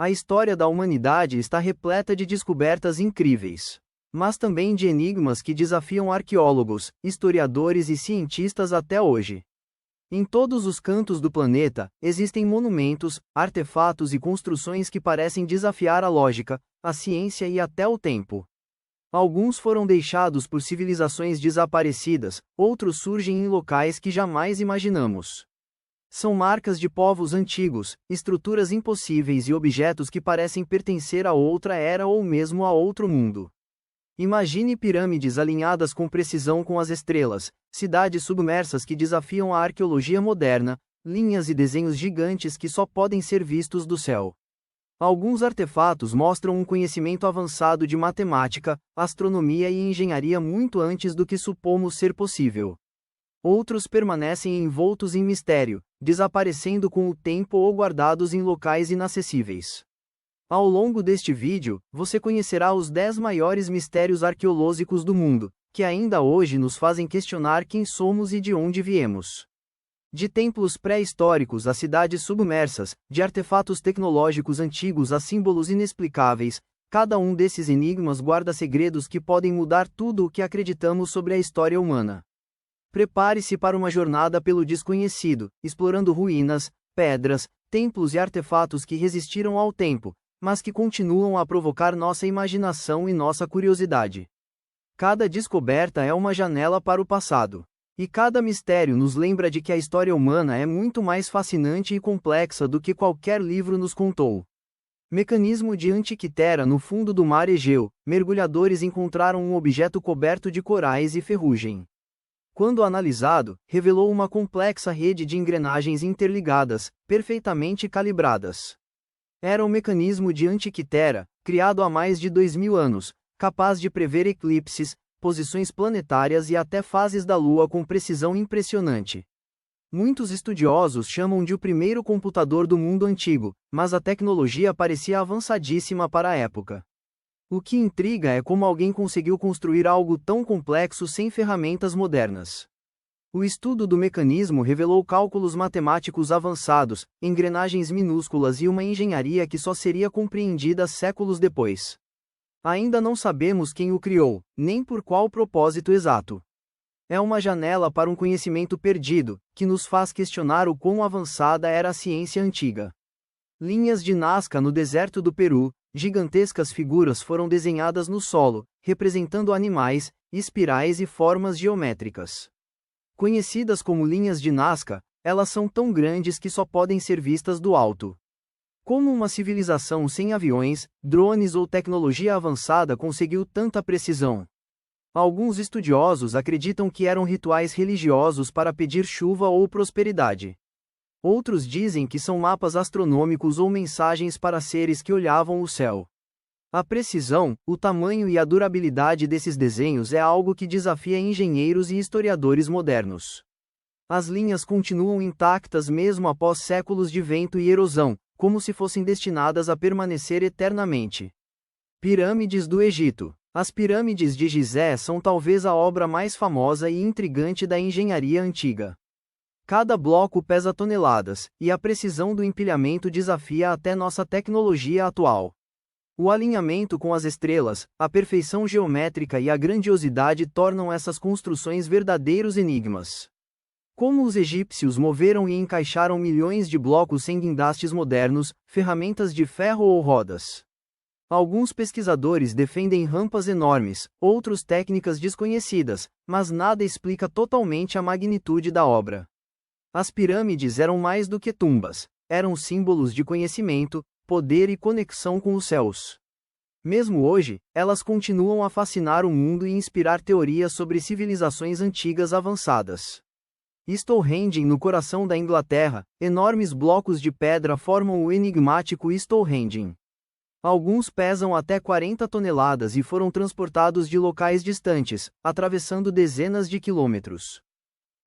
A história da humanidade está repleta de descobertas incríveis, mas também de enigmas que desafiam arqueólogos, historiadores e cientistas até hoje. Em todos os cantos do planeta, existem monumentos, artefatos e construções que parecem desafiar a lógica, a ciência e até o tempo. Alguns foram deixados por civilizações desaparecidas, outros surgem em locais que jamais imaginamos. São marcas de povos antigos, estruturas impossíveis e objetos que parecem pertencer a outra era ou mesmo a outro mundo. Imagine pirâmides alinhadas com precisão com as estrelas, cidades submersas que desafiam a arqueologia moderna, linhas e desenhos gigantes que só podem ser vistos do céu. Alguns artefatos mostram um conhecimento avançado de matemática, astronomia e engenharia muito antes do que supomos ser possível. Outros permanecem envoltos em mistério, desaparecendo com o tempo ou guardados em locais inacessíveis. Ao longo deste vídeo, você conhecerá os 10 maiores mistérios arqueológicos do mundo, que ainda hoje nos fazem questionar quem somos e de onde viemos. De templos pré-históricos a cidades submersas, de artefatos tecnológicos antigos a símbolos inexplicáveis, cada um desses enigmas guarda segredos que podem mudar tudo o que acreditamos sobre a história humana. Prepare-se para uma jornada pelo desconhecido, explorando ruínas, pedras, templos e artefatos que resistiram ao tempo, mas que continuam a provocar nossa imaginação e nossa curiosidade. Cada descoberta é uma janela para o passado. E cada mistério nos lembra de que a história humana é muito mais fascinante e complexa do que qualquer livro nos contou. Mecanismo de Antiquitera no fundo do mar Egeu, mergulhadores encontraram um objeto coberto de corais e ferrugem. Quando analisado, revelou uma complexa rede de engrenagens interligadas, perfeitamente calibradas. Era o mecanismo de Antiquitera, criado há mais de 2000 anos, capaz de prever eclipses, posições planetárias e até fases da Lua com precisão impressionante. Muitos estudiosos chamam de o primeiro computador do mundo antigo, mas a tecnologia parecia avançadíssima para a época. O que intriga é como alguém conseguiu construir algo tão complexo sem ferramentas modernas. O estudo do mecanismo revelou cálculos matemáticos avançados, engrenagens minúsculas e uma engenharia que só seria compreendida séculos depois. Ainda não sabemos quem o criou, nem por qual propósito exato. É uma janela para um conhecimento perdido, que nos faz questionar o quão avançada era a ciência antiga. Linhas de Nazca no deserto do Peru, gigantescas figuras foram desenhadas no solo, representando animais, espirais e formas geométricas. Conhecidas como linhas de Nazca, elas são tão grandes que só podem ser vistas do alto. Como uma civilização sem aviões, drones ou tecnologia avançada conseguiu tanta precisão? Alguns estudiosos acreditam que eram rituais religiosos para pedir chuva ou prosperidade. Outros dizem que são mapas astronômicos ou mensagens para seres que olhavam o céu. A precisão, o tamanho e a durabilidade desses desenhos é algo que desafia engenheiros e historiadores modernos. As linhas continuam intactas mesmo após séculos de vento e erosão, como se fossem destinadas a permanecer eternamente. Pirâmides do Egito. As pirâmides de Gizé são talvez a obra mais famosa e intrigante da engenharia antiga. Cada bloco pesa toneladas, e a precisão do empilhamento desafia até nossa tecnologia atual. O alinhamento com as estrelas, a perfeição geométrica e a grandiosidade tornam essas construções verdadeiros enigmas. Como os egípcios moveram e encaixaram milhões de blocos sem guindastes modernos, ferramentas de ferro ou rodas? Alguns pesquisadores defendem rampas enormes, outros técnicas desconhecidas, mas nada explica totalmente a magnitude da obra. As pirâmides eram mais do que tumbas, eram símbolos de conhecimento, poder e conexão com os céus. Mesmo hoje, elas continuam a fascinar o mundo e inspirar teorias sobre civilizações antigas avançadas. Stonehenge no coração da Inglaterra, enormes blocos de pedra formam o enigmático Stonehenge. Alguns pesam até 40 toneladas e foram transportados de locais distantes, atravessando dezenas de quilômetros.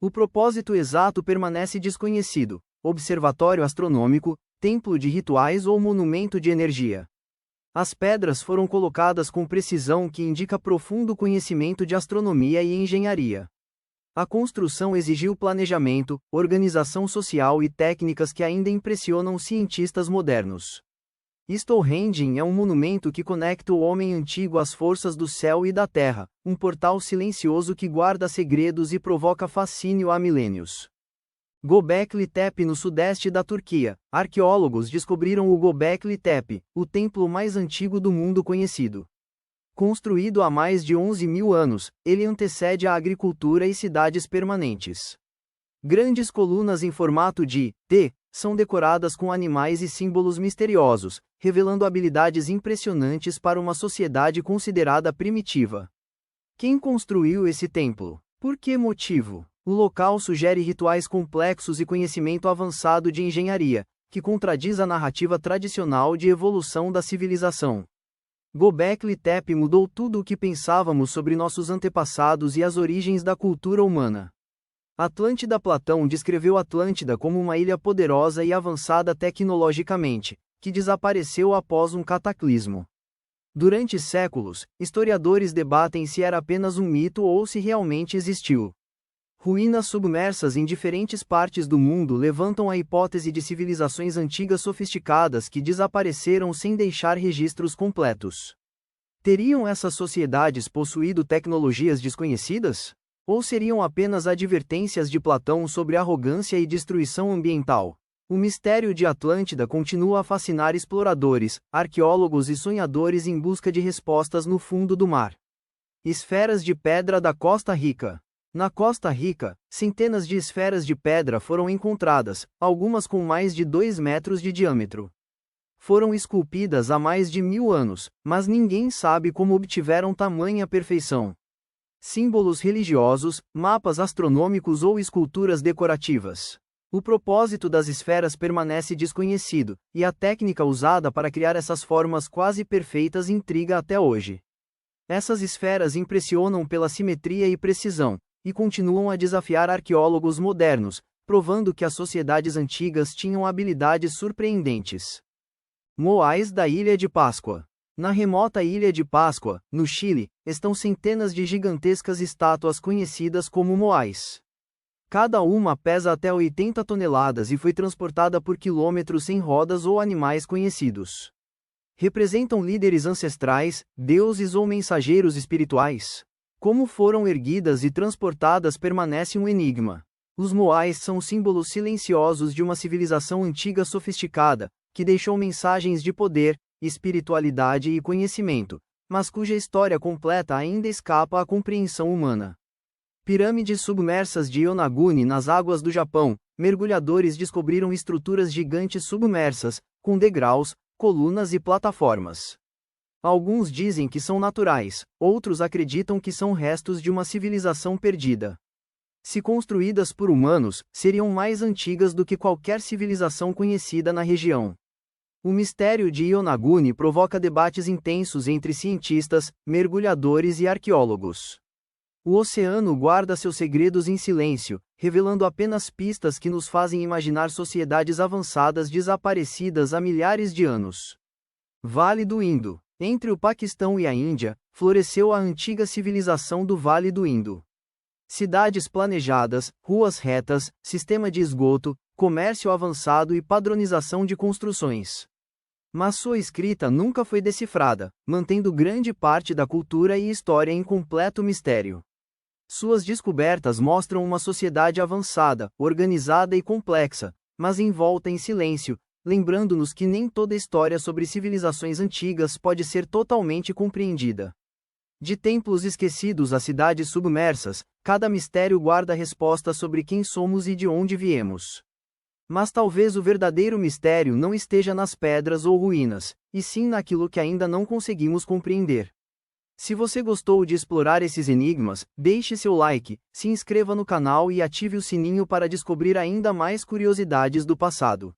O propósito exato permanece desconhecido: observatório astronômico, templo de rituais ou monumento de energia. As pedras foram colocadas com precisão que indica profundo conhecimento de astronomia e engenharia. A construção exigiu planejamento, organização social e técnicas que ainda impressionam cientistas modernos. Stonehenge é um monumento que conecta o homem antigo às forças do céu e da terra, um portal silencioso que guarda segredos e provoca fascínio há milênios. Göbekli Tepe no sudeste da Turquia. Arqueólogos descobriram o Göbekli Tepe, o templo mais antigo do mundo conhecido. Construído há mais de 11.000 anos, ele antecede a agricultura e cidades permanentes. Grandes colunas em formato de T são decoradas com animais e símbolos misteriosos, revelando habilidades impressionantes para uma sociedade considerada primitiva. Quem construiu esse templo? Por que motivo? O local sugere rituais complexos e conhecimento avançado de engenharia, que contradiz a narrativa tradicional de evolução da civilização. Göbekli Tepe mudou tudo o que pensávamos sobre nossos antepassados e as origens da cultura humana. Atlântida. Platão descreveu Atlântida como uma ilha poderosa e avançada tecnologicamente, que desapareceu após um cataclismo. Durante séculos, historiadores debatem se era apenas um mito ou se realmente existiu. Ruínas submersas em diferentes partes do mundo levantam a hipótese de civilizações antigas sofisticadas que desapareceram sem deixar registros completos. Teriam essas sociedades possuído tecnologias desconhecidas? Ou seriam apenas advertências de Platão sobre arrogância e destruição ambiental? O mistério de Atlântida continua a fascinar exploradores, arqueólogos e sonhadores em busca de respostas no fundo do mar. Esferas de pedra da Costa Rica. Na Costa Rica, centenas de esferas de pedra foram encontradas, algumas com mais de 2 metros de diâmetro. Foram esculpidas há mais de 1000 anos, mas ninguém sabe como obtiveram tamanha perfeição. Símbolos religiosos, mapas astronômicos ou esculturas decorativas. O propósito das esferas permanece desconhecido, e a técnica usada para criar essas formas quase perfeitas intriga até hoje. Essas esferas impressionam pela simetria e precisão, e continuam a desafiar arqueólogos modernos, provando que as sociedades antigas tinham habilidades surpreendentes. Moais da Ilha de Páscoa. Na remota Ilha de Páscoa, no Chile, estão centenas de gigantescas estátuas conhecidas como moais. Cada uma pesa até 80 toneladas e foi transportada por quilômetros em rodas ou animais conhecidos. Representam líderes ancestrais, deuses ou mensageiros espirituais. Como foram erguidas e transportadas permanece um enigma. Os moais são símbolos silenciosos de uma civilização antiga sofisticada, que deixou mensagens de poder, espiritualidade e conhecimento, mas cuja história completa ainda escapa à compreensão humana. Pirâmides submersas de Yonaguni nas águas do Japão. Mergulhadores descobriram estruturas gigantes submersas, com degraus, colunas e plataformas. Alguns dizem que são naturais, outros acreditam que são restos de uma civilização perdida. Se construídas por humanos, seriam mais antigas do que qualquer civilização conhecida na região. O mistério de Yonaguni provoca debates intensos entre cientistas, mergulhadores e arqueólogos. O oceano guarda seus segredos em silêncio, revelando apenas pistas que nos fazem imaginar sociedades avançadas desaparecidas há milhares de anos. Vale do Indo. Entre o Paquistão e a Índia, floresceu a antiga civilização do Vale do Indo. Cidades planejadas, ruas retas, sistema de esgoto, comércio avançado e padronização de construções. Mas sua escrita nunca foi decifrada, mantendo grande parte da cultura e história em completo mistério. Suas descobertas mostram uma sociedade avançada, organizada e complexa, mas envolta em silêncio, lembrando-nos que nem toda história sobre civilizações antigas pode ser totalmente compreendida. De templos esquecidos a cidades submersas, cada mistério guarda respostas sobre quem somos e de onde viemos. Mas talvez o verdadeiro mistério não esteja nas pedras ou ruínas, e sim naquilo que ainda não conseguimos compreender. Se você gostou de explorar esses enigmas, deixe seu like, se inscreva no canal e ative o sininho para descobrir ainda mais curiosidades do passado.